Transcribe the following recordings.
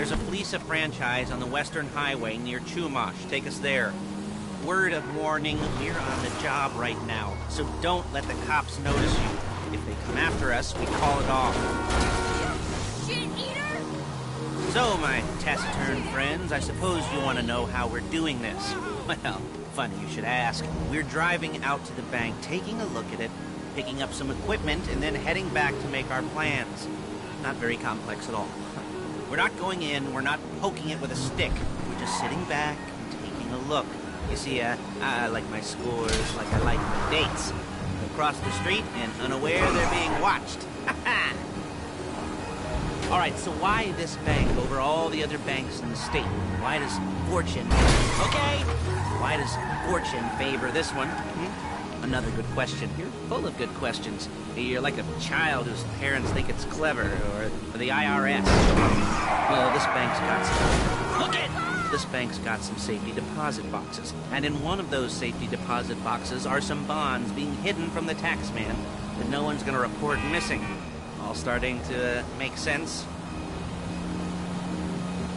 There's a Fleeca franchise on the Western Highway near Chumash. Take us there. Word of warning, we're on the job right now, so don't let the cops notice you. If they come after us, we call it off. Shit eater! So, my taciturn friends, I suppose you want to know how we're doing this. Well, funny you should ask. We're driving out to the bank, taking a look at it, picking up some equipment, and then heading back to make our plans. Not very complex at all. We're not going in, we're not poking it with a stick. We're just sitting back and taking a look. You see, I like my scores like I like my dates. Across the street and unaware they're being watched. All right, so why this bank over all the other banks in the state? Why does fortune... Okay! Why does fortune favor this one? Another good question. You're full of good questions. You're like a child whose parents think it's clever, or the IRS. Well, this bank's got some... Look it! This bank's got some safety deposit boxes. And in one of those safety deposit boxes are some bonds being hidden from the taxman that no one's gonna report missing. All starting to make sense?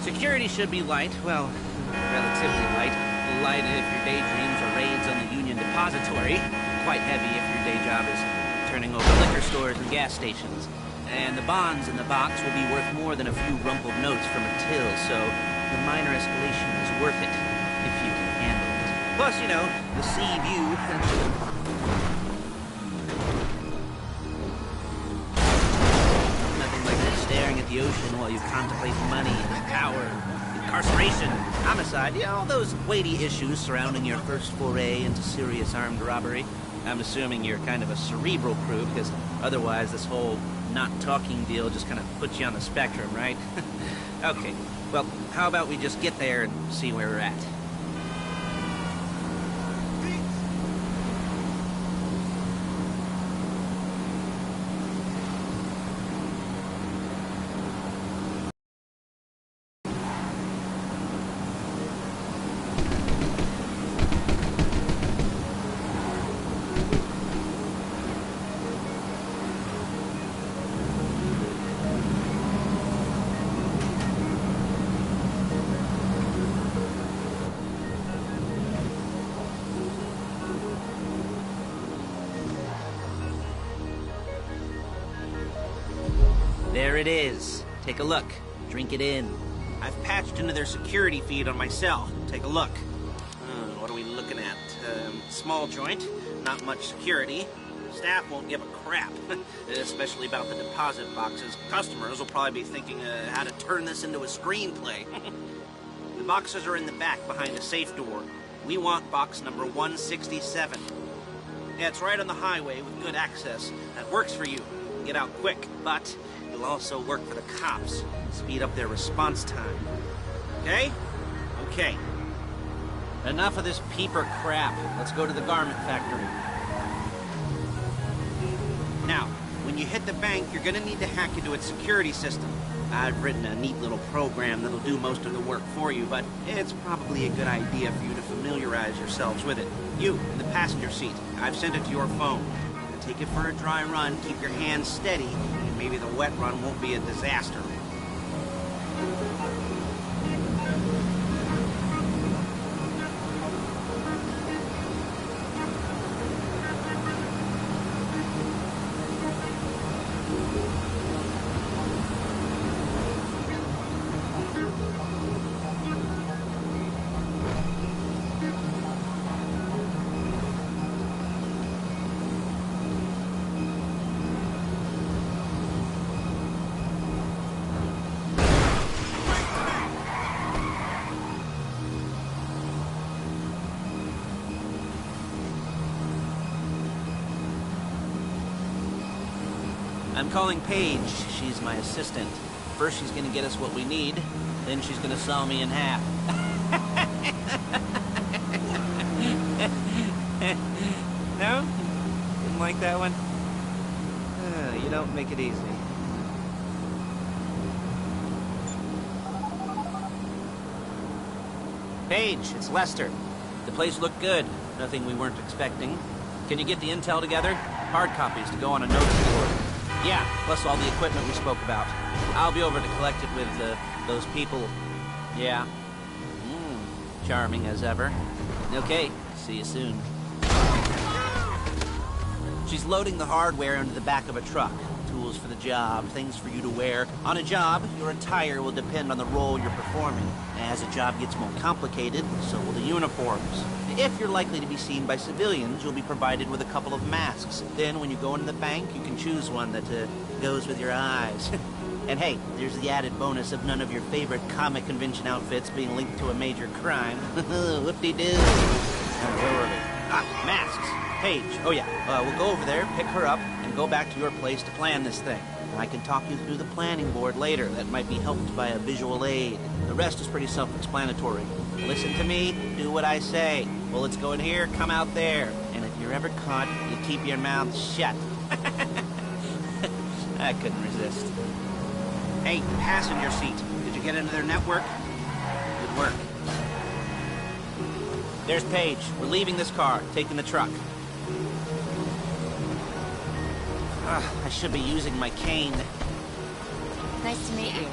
Security should be light. Well, relatively light. Light if your daydreams are raids on the Union Depository. Quite heavy if your day job is turning over liquor stores and gas stations. And the bonds in the box will be worth more than a few rumpled notes from a till, so the minor escalation is worth it, if you can handle it. Plus, you know, the sea view. Nothing like staring at the ocean while you contemplate money, power, incarceration, homicide, you know, all those weighty issues surrounding your first foray into serious armed robbery. I'm assuming you're kind of a cerebral crew, because otherwise this whole not talking deal just kind of puts you on the spectrum, right? Okay, well, how about we just get there and see where we're at? There it is. Take a look. Drink it in. I've patched into their security feed on my cell. Take a look. What are we looking at? Small joint, not much security. Staff won't give a crap, especially about the deposit boxes. Customers will probably be thinking how to turn this into a screenplay. The boxes are in the back behind a safe door. We want box number 167. Yeah, it's right on the highway with good access. That works for you. Get out quick, but it'll also work for the cops. Speed up their response time. Okay? Okay. Enough of this peeper crap. Let's go to the garment factory. Now, when you hit the bank, you're gonna need to hack into its security system. I've written a neat little program that'll do most of the work for you, but it's probably a good idea for you to familiarize yourselves with it. You, in the passenger seat, I've sent it to your phone. Take it for a dry run, keep your hands steady, and maybe the wet run won't be a disaster. I'm calling Paige. She's my assistant. First she's gonna get us what we need, then she's gonna saw me in half. No? Didn't like that one? You don't make it easy. Paige, it's Lester. The place looked good. Nothing we weren't expecting. Can you get the intel together? Hard copies to go on a notes board. Yeah, plus all the equipment we spoke about. I'll be over to collect it with those people. Yeah. Charming as ever. Okay, see you soon. She's loading the hardware into the back of a truck. Tools for the job, things for you to wear. On a job, your attire will depend on the role you're performing. As a job gets more complicated, so will the uniforms. If you're likely to be seen by civilians, you'll be provided with a couple of masks. Then, when you go into the bank, you can choose one that goes with your eyes. And hey, there's the added bonus of none of your favorite comic convention outfits being linked to a major crime. Whoop-de-doo. Where were we? Masks. Paige. Oh yeah, we'll go over there, pick her up, and go back to your place to plan this thing. I can talk you through the planning board later. That might be helped by a visual aid. The rest is pretty self-explanatory. Listen to me, do what I say. Bullets go in here, come out there. And if you're ever caught, you keep your mouth shut. I couldn't resist. Hey, passenger seat. Did you get into their network? Good work. There's Paige. We're leaving this car, taking the truck. I should be using my cane. Nice to meet you.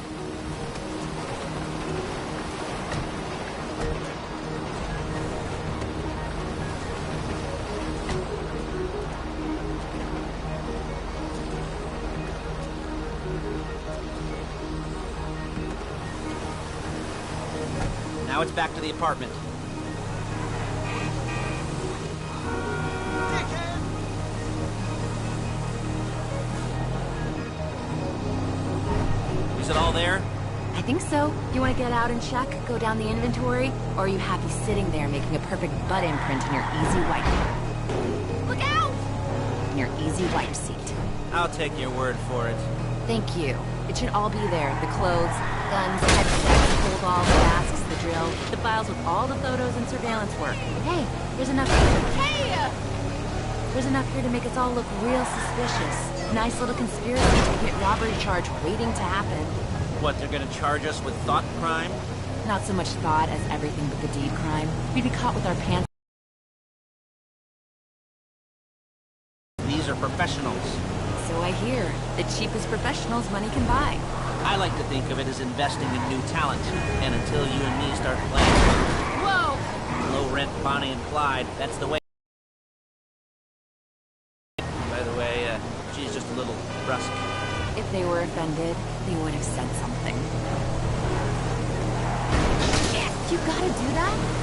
Now it's back to the apartment. Is it all there? I think so. You want to get out and check, go down the inventory, or are you happy sitting there making a perfect butt imprint in your easy wipe? Look out! In your easy wipe seat. I'll take your word for it. Thank you. It should all be there. The clothes, guns, headsets, cold balls, masks, the drill, the files with all the photos and surveillance work. Hey, there's enough here. Hey! There's enough here to make us all look real suspicious. Nice little conspiracy ticket robbery charge waiting to happen. What, they're gonna charge us with thought crime? Not so much thought as everything but the deed crime. We'd be caught with our pants. These are professionals. So I hear. The cheapest professionals money can buy. I like to think of it as investing in new talent. And until you and me start playing... Whoa! Low rent Bonnie and Clyde, that's the way... By the way, she's just a little brusque. If they were offended, they would have said something. You gotta do that?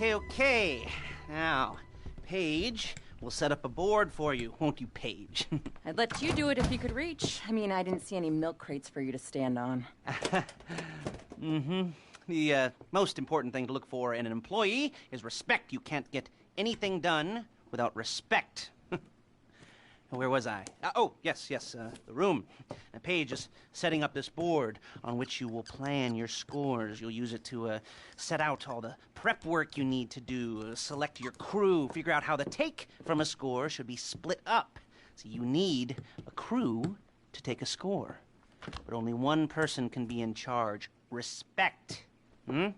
Okay. Now, Paige, we'll set up a board for you, won't you, Paige? I'd let you do it if you could reach. I mean, I didn't see any milk crates for you to stand on. The most important thing to look for in an employee is respect. You can't get anything done without respect. Where was I? Yes, the room. Now, Paige is setting up this board on which you will plan your scores. You'll use it to set out all the prep work you need to do, select your crew, figure out how the take from a score should be split up. So you need a crew to take a score. But only one person can be in charge. Respect. Isn't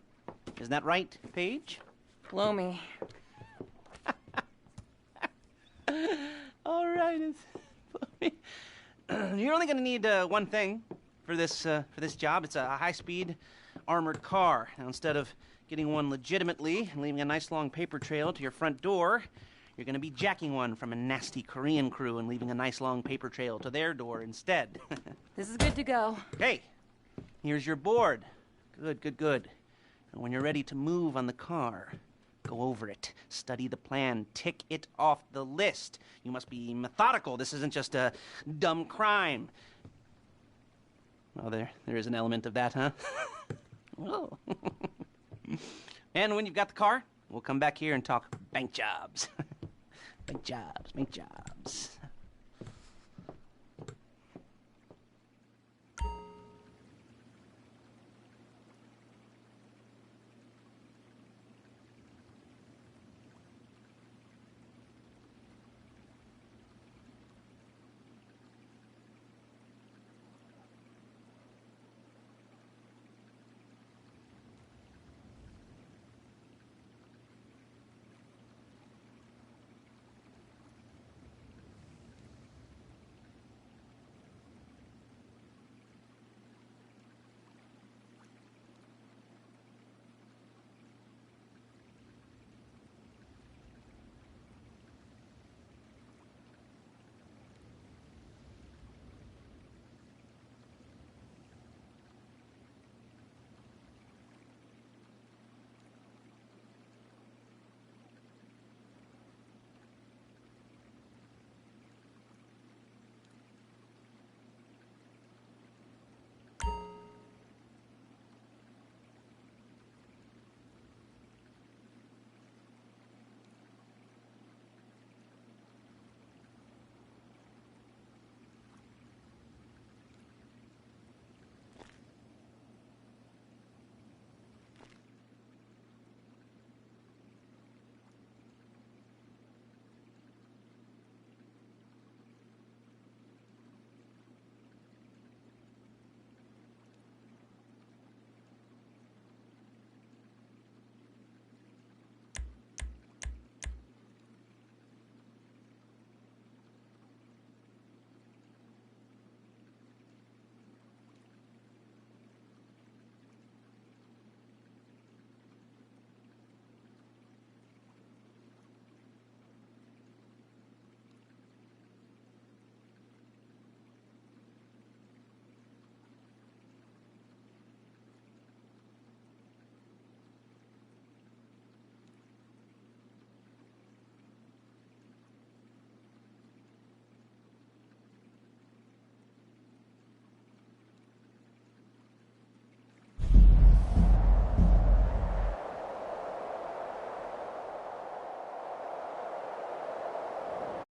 that right, Paige? Blow me. All right, you're only going to need one thing for this job. It's a high-speed armored car. Now, instead of getting one legitimately and leaving a nice long paper trail to your front door, you're going to be jacking one from a nasty Korean crew and leaving a nice long paper trail to their door instead. This is good to go. Hey, here's your board. Good. And when you're ready to move on the car, Go over it. Study the plan. Tick it off the list. You must be methodical. This isn't just a dumb crime. Well, there is an element of that, huh? Oh. And when you've got the car, we'll come back here and talk bank jobs. Bank jobs.